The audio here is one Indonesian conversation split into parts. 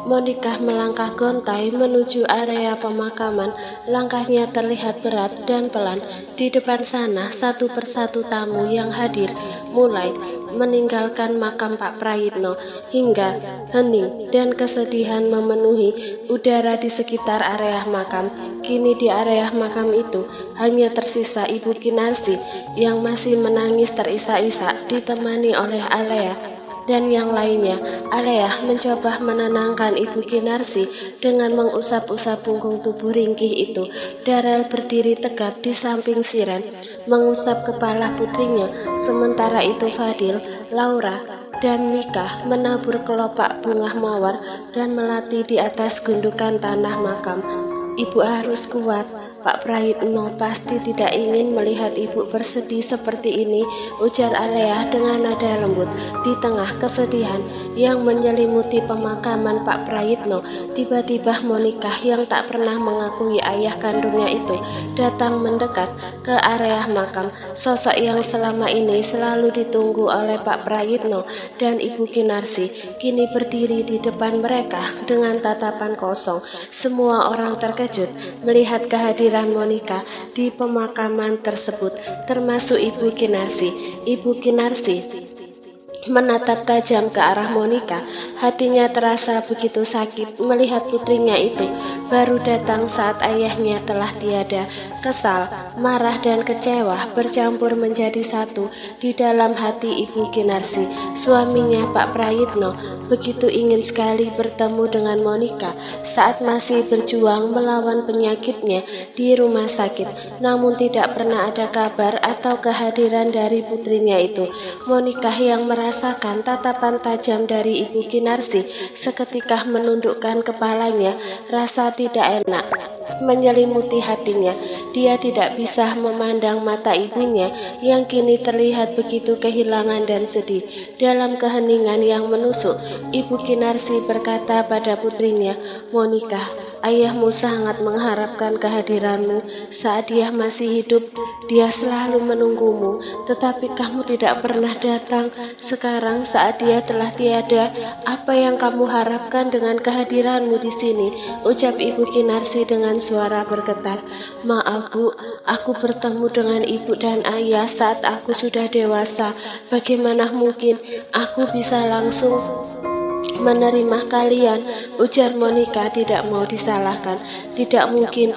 Monica melangkah gontai menuju area pemakaman. Langkahnya terlihat berat dan pelan. Di depan sana, satu persatu tamu yang hadir mulai meninggalkan makam Pak Prayitno, hingga hening dan kesedihan memenuhi udara di sekitar area makam. Kini di area makam itu hanya tersisa Ibu Kinarsi yang masih menangis terisak-isak, ditemani oleh Alea dan yang lainnya. Alea mencoba menenangkan Ibu Kinarsi dengan mengusap-usap punggung tubuh ringkih itu. Darel berdiri tegap di samping Siren, mengusap kepala putrinya. Sementara itu Fadil, Laura, dan Mika menabur kelopak bunga mawar dan melati di atas gundukan tanah makam. Ibu harus kuat. Pak Prayitno pasti tidak ingin melihat ibu bersedih seperti ini, ujar Alea dengan nada lembut. Di tengah kesedihan yang menyelimuti pemakaman Pak Prayitno, tiba-tiba Monica yang tak pernah mengakui ayah kandungnya itu datang mendekat ke area makam. Sosok yang selama ini selalu ditunggu oleh Pak Prayitno dan Ibu Kinarsi kini berdiri di depan mereka dengan tatapan kosong. Semua orang terkejut melihat kehadiran Monica di pemakaman tersebut, termasuk Ibu Kinarsi. Ibu Kinarsi menatap tajam ke arah Monica. Hatinya terasa begitu sakit melihat putrinya itu baru datang saat ayahnya telah tiada. Kesal, marah, dan kecewa bercampur menjadi satu di dalam hati Ibu Kinarsi. Suaminya Pak Prayitno begitu ingin sekali bertemu dengan Monica saat masih berjuang melawan penyakitnya di rumah sakit, namun tidak pernah ada kabar atau kehadiran dari putrinya itu. Monica yang merasakan tatapan tajam dari Ibu Kinarsi seketika menundukkan kepalanya. Rasa tidak enak menyelimuti hatinya. Dia tidak bisa memandang mata ibunya yang kini terlihat begitu kehilangan dan sedih. Dalam keheningan yang menusuk, Ibu Kinarsi berkata pada putrinya, "Monica, ayahmu sangat mengharapkan kehadiranmu. Saat dia masih hidup, dia selalu menunggumu, tetapi kamu tidak pernah datang. Sekarang saat dia telah tiada, apa yang kamu harapkan dengan kehadiranmu di sini?" ucap Ibu Kinarsi dengan suara bergetar. "Maaf Bu, aku bertemu dengan ibu dan ayah saat aku sudah dewasa. Bagaimana mungkin aku bisa langsung menerima kalian?" ujar Monica tidak mau disalahkan. "Tidak mungkin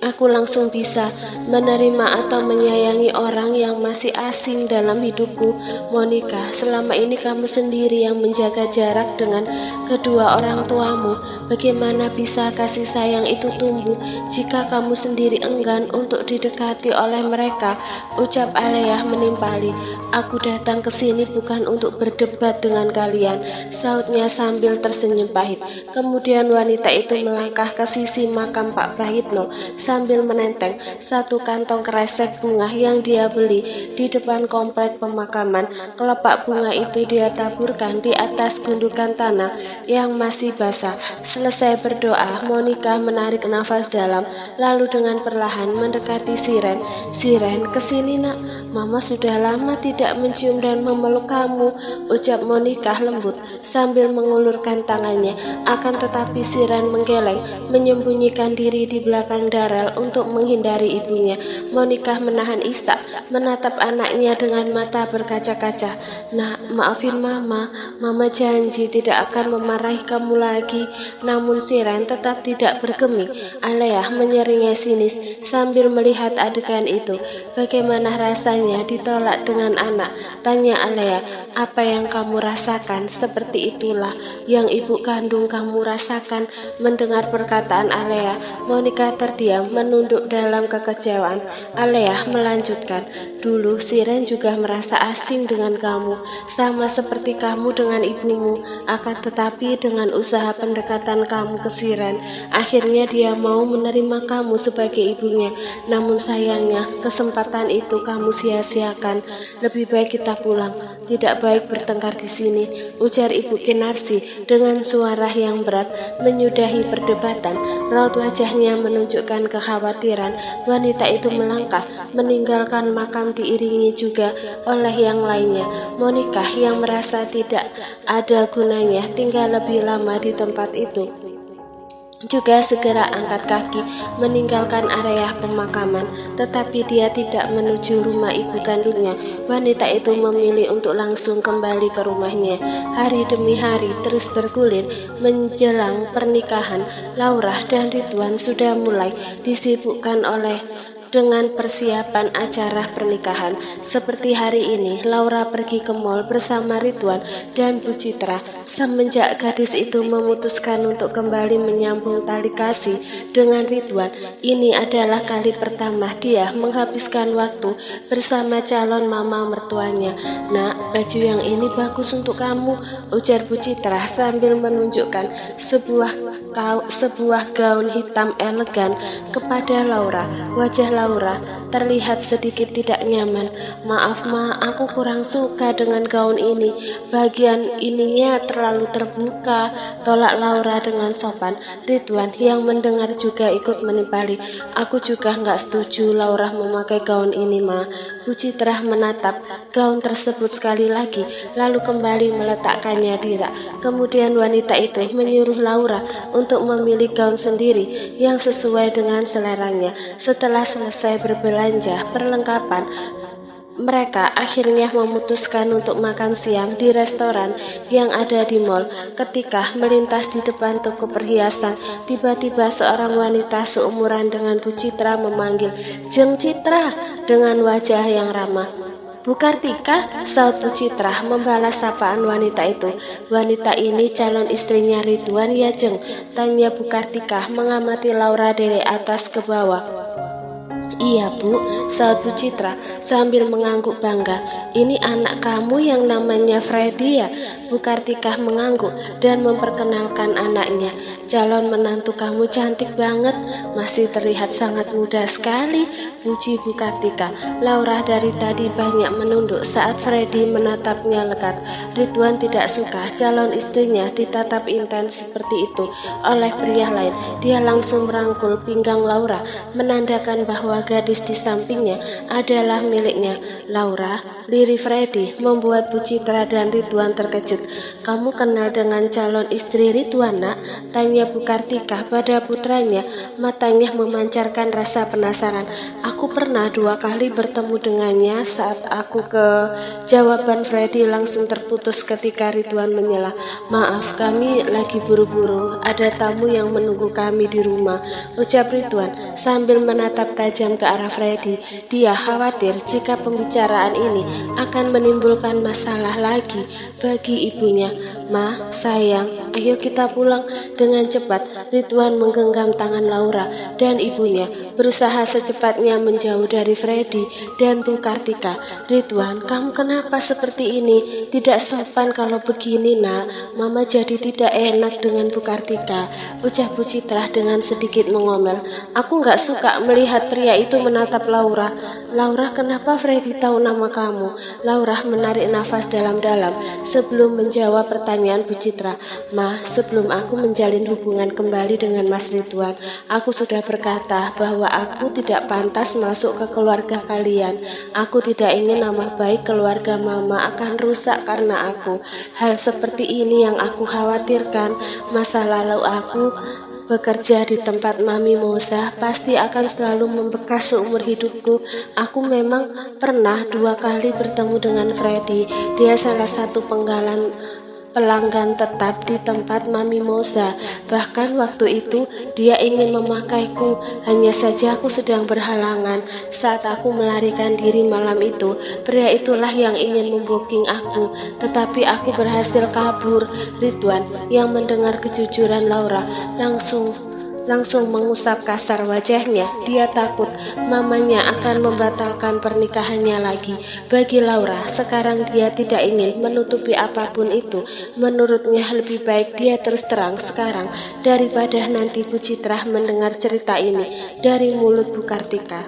aku langsung bisa menerima atau menyayangi orang yang masih asing dalam hidupku. Monica, selama ini kamu sendiri yang menjaga jarak dengan kedua orang tuamu. Bagaimana bisa kasih sayang itu tumbuh jika kamu sendiri enggan untuk didekati oleh mereka?" ucap Alea menimpali. "Aku datang ke sini bukan untuk berdebat dengan kalian," sautnya sambil tersenyum pahit. Kemudian wanita itu melangkah ke sisi makam Pak Prayitno sambil menenteng satu kantong kresek bunga yang dia beli di depan komplek pemakaman. Kelopak bunga itu dia taburkan di atas gundukan tanah yang masih basah. Selesai berdoa, Monica menarik nafas dalam, lalu dengan perlahan mendekati Siren. "Siren, kesini nak, Mama sudah lama tidak mencium dan memeluk kamu," ucap Monica lembut sambil mengulurkan tangannya. Akan tetapi Siren menggeleng, menyembunyikan diri di belakang Darel untuk menghindari ibunya. Monica menahan isak, menatap anaknya dengan mata berkaca-kaca. "Nak, maafin Mama. Mama janji tidak akan memarahi kamu lagi." Namun Siren tetap tidak bergeming. Alea menyeringai sinis sambil melihat adegan itu. "Bagaimana rasanya ditolak dengan anak?" tanya Alea. "Apa yang kamu rasakan seperti itulah yang ibu kandung kamu rasakan." Mendengar perkataan Alea, Monica terdiam menunduk dalam kekecewaan. Alea melanjutkan, "Dulu Siren juga merasa asing dengan kamu, sama seperti kamu dengan ibumu. Akan tetapi dengan usaha pendekatan kamu ke Siren, akhirnya dia mau menerima kamu sebagai ibunya. Namun sayangnya kesempatan itu kamu sia sia-siakan. Lebih baik kita pulang. Tidak baik bertengkar di sini, ujar Ibu Kinarsi dengan suara yang berat menyudahi perdebatan. Raut wajahnya menunjukkan kekhawatiran. Wanita itu melangkah, meninggalkan makam diiringi juga oleh yang lainnya. Monika yang merasa tidak ada gunanya tinggal lebih lama di tempat itu juga segera angkat kaki meninggalkan area pemakaman, tetapi dia tidak menuju rumah ibu kandungnya. Wanita itu memilih untuk langsung kembali ke rumahnya. Hari demi hari terus bergulir menjelang pernikahan. Laura dan Ridwan sudah mulai disibukkan dengan persiapan acara pernikahan. Seperti hari ini, Laura pergi ke mall bersama Ridwan dan Bu Citra. Semenjak gadis itu memutuskan untuk kembali menyambung tali kasih dengan Ridwan, ini adalah kali pertama dia menghabiskan waktu bersama calon mama mertuanya. Nak, baju yang ini bagus untuk kamu, ujar Bu Citra sambil menunjukkan sebuah gaun hitam elegan kepada Laura. Wajah Laura terlihat sedikit tidak nyaman. Maaf Ma, aku kurang suka dengan gaun ini. Bagian ininya terlalu terbuka, tolak Laura dengan sopan. Ridwan yang mendengar juga ikut menimpali. Aku juga nggak setuju Laura memakai gaun ini Ma. Bu Citra menatap gaun tersebut sekali lagi, lalu kembali meletakkannya di rak. Kemudian wanita itu menyuruh Laura untuk memilih gaun sendiri yang sesuai dengan seleranya. Setelah selesai berbelanja perlengkapan, mereka akhirnya memutuskan untuk makan siang di restoran yang ada di mall. Ketika melintas di depan toko perhiasan, tiba-tiba seorang wanita seumuran dengan Bu Citra memanggil, "Jeng Citra," dengan wajah yang ramah. "Bu Kartika," saut Bu Citra membalas sapaan wanita itu. "Wanita ini calon istrinya Ridwan ya Jeng?" tanya Bu Kartika mengamati Laura dari atas ke bawah. "Iya Bu," saut Bu Citra sambil mengangguk bangga. "Ini anak kamu yang namanya Freddy ya?" Bu Kartika mengangguk dan memperkenalkan anaknya. "Calon menantu kamu cantik banget, masih terlihat sangat muda sekali," puji Bu Kartika. Laura dari tadi banyak menunduk saat Freddy menatapnya lekat. Ridwan tidak suka calon istrinya ditatap intens seperti itu oleh pria lain. Dia langsung merangkul pinggang Laura, menandakan bahwa gadis di sampingnya adalah miliknya. "Laura," lirik Freddy membuat Bu Citra dan Ridwan terkejut. "Kamu kenal dengan calon istri Ridwan, Nak?" tanya Bu Kartika pada putranya. Matanya memancarkan rasa penasaran. "Aku pernah 2 kali bertemu dengannya saat aku ke..." Jawaban Freddy langsung terputus ketika Ridwan menyela. "Maaf, kami lagi buru-buru, ada tamu yang menunggu kami di rumah," ucap Ridwan sambil menatap tajam ke arah Freddy. Dia khawatir jika pembicaraan ini akan menimbulkan masalah lagi bagi ibunya. "Ma, sayang, ayo kita pulang." Dengan cepat Ridwan menggenggam tangan Laura dan ibunya, berusaha secepatnya menjauh dari Freddy dan Bu Kartika. "Ridwan, kamu kenapa seperti ini? Tidak sopan kalau begini Nak. Mama jadi tidak enak dengan Bu Kartika," ucap Bu Citra dengan sedikit mengomel. "Aku nggak suka melihat pria itu menatap Laura." "Laura, kenapa Freddy tahu nama kamu?" Laura menarik nafas dalam-dalam sebelum menjawab pertanyaan Bu Citra. "Ma, sebelum aku menjalin hubungan kembali dengan Mas Ridwan, aku sudah berkata bahwa aku tidak pantas masuk ke keluarga kalian. Aku tidak ingin nama baik keluarga Mama akan rusak karena aku. Hal seperti ini yang aku khawatirkan. Masa lalu aku bekerja di tempat Mami Moza pasti akan selalu membekas seumur hidupku. Aku memang pernah 2 kali bertemu dengan Freddy. Dia salah satu pelanggan tetap di tempat Mami Moza. Bahkan waktu itu dia ingin memakaiku, hanya saja aku sedang berhalangan. Saat aku melarikan diri malam itu, pria itulah yang ingin membooking aku, tetapi aku berhasil kabur." Ridwan yang mendengar kejujuran Laura langsung mengusap kasar wajahnya. Dia takut mamanya akan membatalkan pernikahannya lagi. Bagi Laura, sekarang dia tidak ingin menutupi apapun itu. Menurutnya lebih baik dia terus terang sekarang daripada nanti Bu Citra mendengar cerita ini dari mulut Bu Kartika.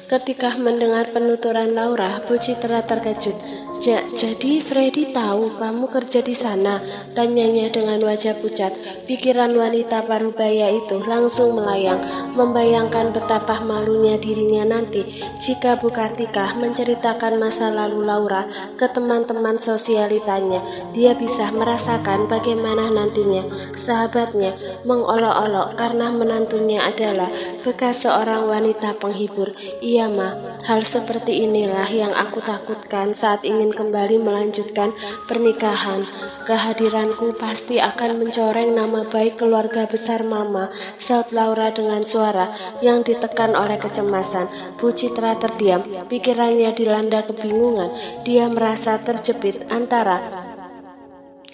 Ketika mendengar penuturan Laura, Bu Citra terkejut. Jadi Freddy tahu kamu kerja di sana? Tanyanya dengan wajah pucat. Pikiran wanita parubaya itu langsung melayang, membayangkan betapa malunya dirinya nanti jika Bu Kartika menceritakan masa lalu Laura ke teman-teman sosialitanya. Dia bisa merasakan bagaimana nantinya sahabatnya mengolok-olok karena menantunya adalah bekas seorang wanita penghibur. Iya Ma, hal seperti inilah yang aku takutkan saat ingin kembali melanjutkan pernikahan. Kehadiranku pasti akan mencoreng nama baik keluarga besar Mama, saut Laura dengan suara yang ditekan oleh kecemasan. Bu Citra terdiam, pikirannya dilanda kebingungan. Dia merasa terjepit antara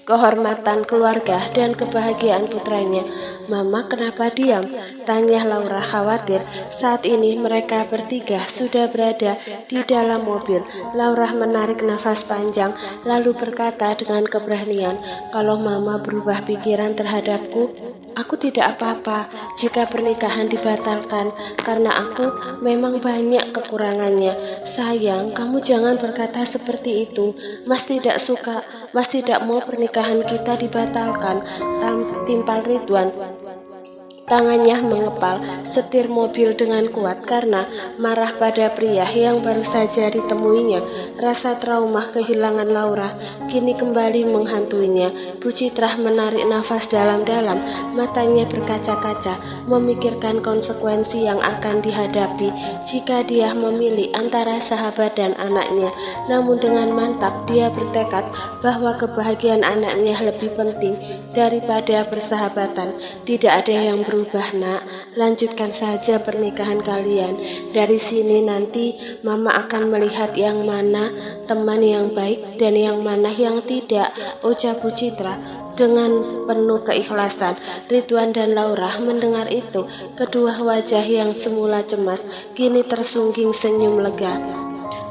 kehormatan keluarga dan kebahagiaan putranya. Mama kenapa diam? Tanya Laura khawatir. Saat ini mereka bertiga sudah berada di dalam mobil. Laura menarik nafas panjang lalu berkata dengan keberanian, kalau Mama berubah pikiran terhadapku, aku tidak apa-apa jika pernikahan dibatalkan karena aku memang banyak kekurangannya. Sayang, kamu jangan berkata seperti itu. Mas tidak suka, Mas tidak mau pernikahan kita dibatalkan. Timpal Ridwan. Tangannya mengepal setir mobil dengan kuat karena marah pada pria yang baru saja ditemuinya. Rasa trauma kehilangan Laura kini kembali menghantuinya. Bu Citra menarik nafas dalam-dalam, matanya berkaca-kaca, memikirkan konsekuensi yang akan dihadapi jika dia memilih antara sahabat dan anaknya. Namun dengan mantap dia bertekad bahwa kebahagiaan anaknya lebih penting daripada persahabatan. Tidak ada yang berubah Nak, lanjutkan saja pernikahan kalian. Dari sini nanti Mama akan melihat yang mana teman yang baik dan yang mana yang tidak, ucap Bu Citra dengan penuh keikhlasan. Ridwan dan Laura mendengar itu, kedua wajah yang semula cemas kini tersungging senyum lega.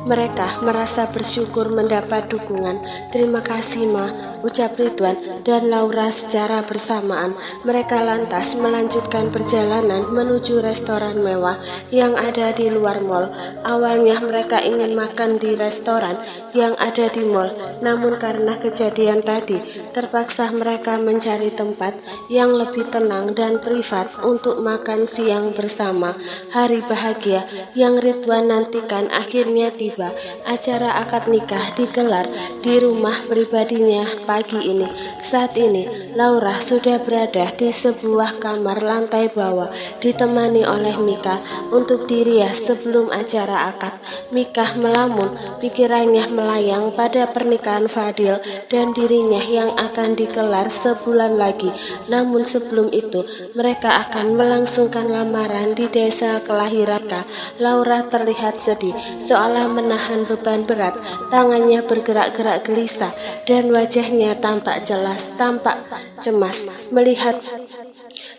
Mereka merasa bersyukur mendapat dukungan. Terima kasih Ma, ucap Ridwan dan Laura secara bersamaan. Mereka lantas melanjutkan perjalanan menuju restoran mewah yang ada di luar mall. Awalnya mereka ingin makan di restoran yang ada di mall, namun karena kejadian tadi, terpaksa mereka mencari tempat yang lebih tenang dan privat untuk makan siang bersama. Hari bahagia yang Ridwan nantikan akhirnya tiba. Acara akad nikah digelar di rumah pribadinya pagi ini. Saat ini Laura sudah berada di sebuah kamar lantai bawah ditemani oleh Mika untuk dirias sebelum acara akad. Mika melamun, pikirannya melayang pada pernikahan Fadil dan dirinya yang akan digelar sebulan lagi. Namun sebelum itu mereka akan melangsungkan lamaran di desa kelahiran Mika. Laura terlihat sedih, seolah menahan beban berat. Tangannya bergerak-gerak gelisah dan wajahnya tampak cemas melihat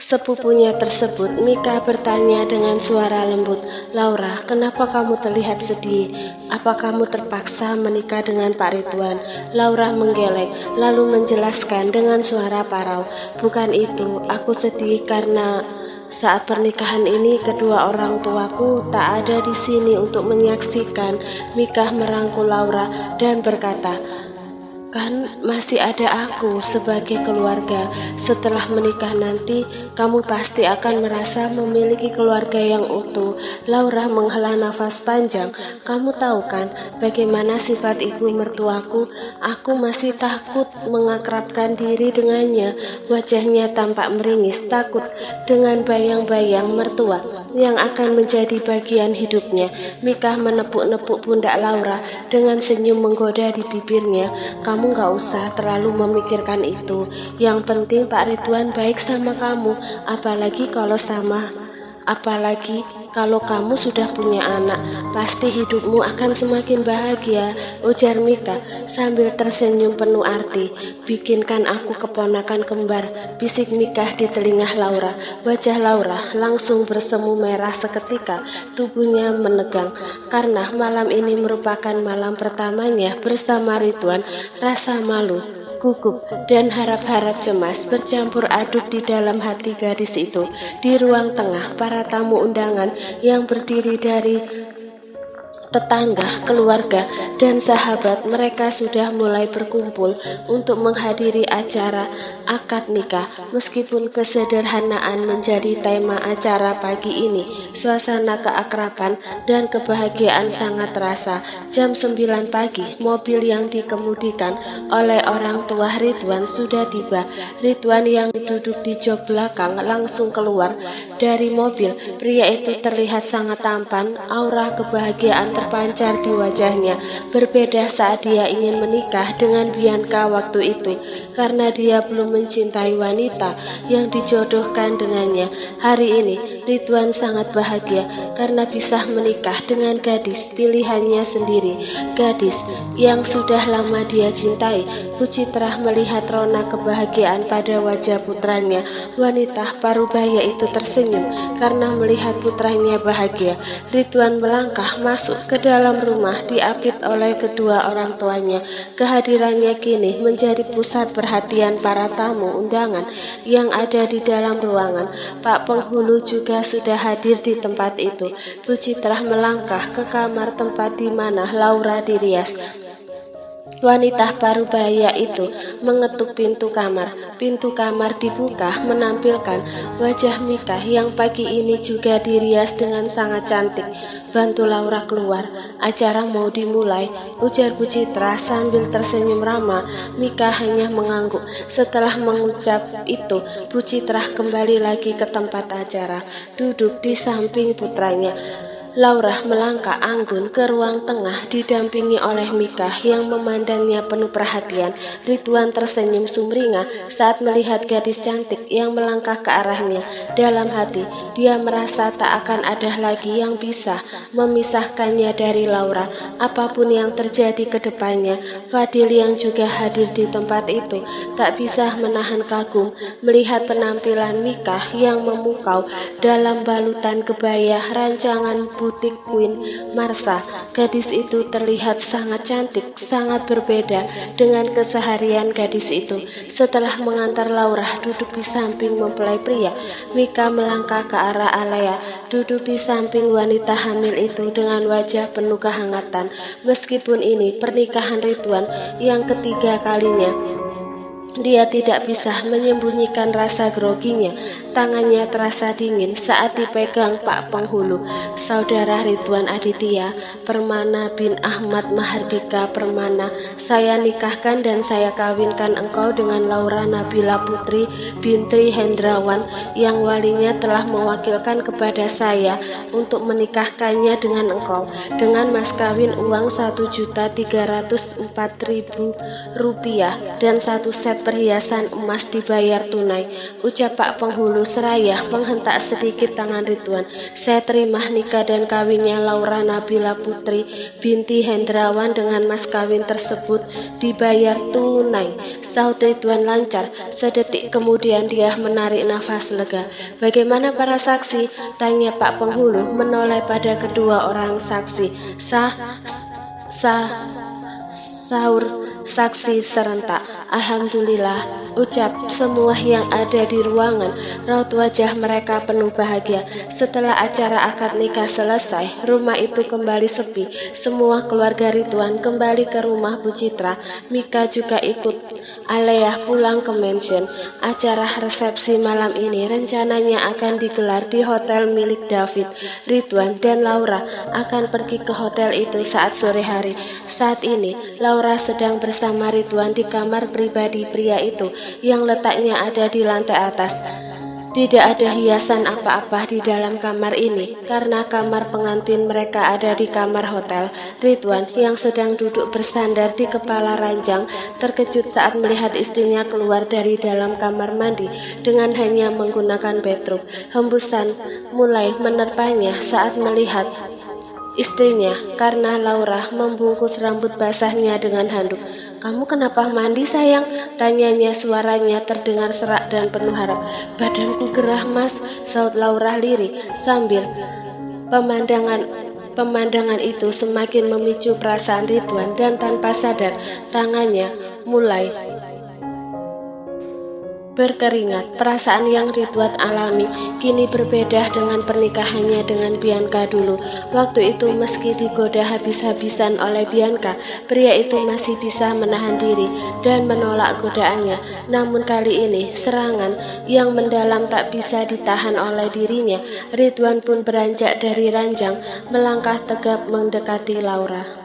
sepupunya tersebut. Mika bertanya dengan suara lembut, Laura, kenapa kamu terlihat sedih? Apa kamu terpaksa menikah dengan Pak Ridwan? Laura menggeleng lalu menjelaskan dengan suara parau, bukan itu, aku sedih karena saat pernikahan ini kedua orang tuaku tak ada di sini untuk menyaksikan. Mika merangkul Laura dan berkata, kan masih ada aku sebagai keluarga. Setelah menikah nanti, kamu pasti akan merasa memiliki keluarga yang utuh. Laura menghela nafas panjang. Kamu tahu kan bagaimana sifat ibu mertuaku? Aku masih takut mengakrabkan diri dengannya. Wajahnya tampak meringis, takut dengan bayang-bayang mertua yang akan menjadi bagian hidupnya. Mika menepuk-nepuk pundak Laura dengan senyum menggoda di bibirnya. Kamu gak usah terlalu memikirkan itu. Yang penting Pak Ridwan baik sama kamu. Apalagi kalau kamu sudah punya anak, pasti hidupmu akan semakin bahagia, ujar Mika sambil tersenyum penuh arti. Bikinkan aku keponakan kembar, bisik Mika di telinga Laura. Wajah Laura langsung bersemu merah seketika, tubuhnya menegang. Karena malam ini merupakan malam pertamanya bersama Ridwan, rasa malu, gugup, dan harap-harap cemas bercampur aduk di dalam hati gadis itu. Di ruang tengah, para tamu undangan yang berdiri dari tetangga, keluarga, dan sahabat mereka sudah mulai berkumpul untuk menghadiri acara akad nikah. Meskipun kesederhanaan menjadi tema acara pagi ini, suasana keakraban dan kebahagiaan sangat terasa. Jam 9 pagi, mobil yang dikemudikan oleh orang tua Ridwan sudah tiba. Ridwan yang duduk di jok belakang langsung keluar dari mobil. Pria itu terlihat sangat tampan, aura kebahagiaan terpancar di wajahnya. Berbeda saat dia ingin menikah dengan Bianca waktu itu, karena dia belum mencintai wanita yang dijodohkan dengannya. Hari ini Ridwan sangat bahagia karena bisa menikah dengan gadis pilihannya sendiri, gadis yang sudah lama dia cintai. Bu Citra melihat rona kebahagiaan pada wajah putranya. Wanita parubaya itu tersenyum karena melihat putranya bahagia. Ridwan melangkah masuk ke dalam rumah diapit oleh kedua orang tuanya. Kehadirannya kini menjadi pusat perhatian para tamu undangan yang ada di dalam ruangan. Pak Penghulu juga sudah hadir di tempat itu. Bu Citra melangkah ke kamar tempat di mana Laura dirias. Wanita parubaya itu mengetuk pintu kamar. Pintu kamar dibuka menampilkan wajah Mika yang pagi ini juga dirias dengan sangat cantik. Bantu Laura keluar, acara mau dimulai, ujar Bu Citra sambil tersenyum ramah. Mika hanya mengangguk. Setelah mengucap itu, Bu Citra kembali lagi ke tempat acara, duduk di samping putranya. Laura melangkah anggun ke ruang tengah didampingi oleh Mika yang memandangnya penuh perhatian. Ridwan tersenyum sumringah saat melihat gadis cantik yang melangkah ke arahnya. Dalam hati, dia merasa tak akan ada lagi yang bisa memisahkannya dari Laura. Apapun yang terjadi ke depannya, Fadil yang juga hadir di tempat itu tak bisa menahan kagum melihat penampilan Mika yang memukau dalam balutan kebaya rancangan butik Queen Marsa. Gadis itu terlihat sangat cantik, sangat berbeda dengan keseharian gadis itu. Setelah mengantar Laura duduk di samping mempelai pria, Mika melangkah ke arah Alea, duduk di samping wanita hamil itu dengan wajah penuh kehangatan. Meskipun ini pernikahan Ridwan yang ketiga kalinya, dia tidak bisa menyembunyikan rasa groginya. Tangannya terasa dingin saat dipegang Pak Penghulu. Saudara Ridwan Aditya Permana bin Ahmad Mahardika Permana, saya nikahkan dan saya kawinkan engkau dengan Laura Nabila Putri binti Hendrawan yang walinya telah mewakilkan kepada saya untuk menikahkannya dengan engkau dengan mas kawin uang Rp1.304.000 dan satu set perhiasan emas dibayar tunai, ucap Pak Penghulu seraya menghentak sedikit tangan Ridwan. Saya terima nikah dan kawinnya Laura Nabila Putri binti Hendrawan dengan mas kawin tersebut dibayar tunai, sahut Ridwan lancar. Sedetik kemudian dia menarik nafas lega. Bagaimana para saksi? Tanya Pak Penghulu menoleh pada kedua orang saksi. Sahur saksi serentak. Alhamdulillah, ucap semua yang ada di ruangan. Raut wajah mereka penuh bahagia. Setelah acara akad nikah selesai, rumah itu kembali sepi. Semua keluarga Ridwan kembali ke rumah Bu Citra. Mika juga ikut Alea pulang ke mansion. Acara resepsi malam ini rencananya akan digelar di hotel milik David. Ridwan dan Laura akan pergi ke hotel itu saat sore hari. Saat ini, Laura sedang bersama Ridwan di kamar pribadi pria itu yang letaknya ada di lantai atas. Tidak ada hiasan apa-apa di dalam kamar ini karena kamar pengantin mereka ada di kamar hotel. Ridwan yang sedang duduk bersandar di kepala ranjang terkejut saat melihat istrinya keluar dari dalam kamar mandi dengan hanya menggunakan bathrobe. Hembusan mulai menerpanya saat melihat istrinya karena Laura membungkus rambut basahnya dengan handuk. Kamu kenapa mandi sayang? Tanyanya, suaranya terdengar serak dan penuh harap. Badanku gerah mas, sahut Laura lirih sambil pemandangan itu semakin memicu perasaan Ridwan dan tanpa sadar tangannya mulai berkeringat. Perasaan yang Ridwan alami kini berbeda dengan pernikahannya dengan Bianca dulu. Waktu itu meski digoda habis-habisan oleh Bianca, pria itu masih bisa menahan diri dan menolak godaannya. Namun kali ini serangan yang mendalam tak bisa ditahan oleh dirinya. Ridwan pun beranjak dari ranjang, melangkah tegap mendekati Laura.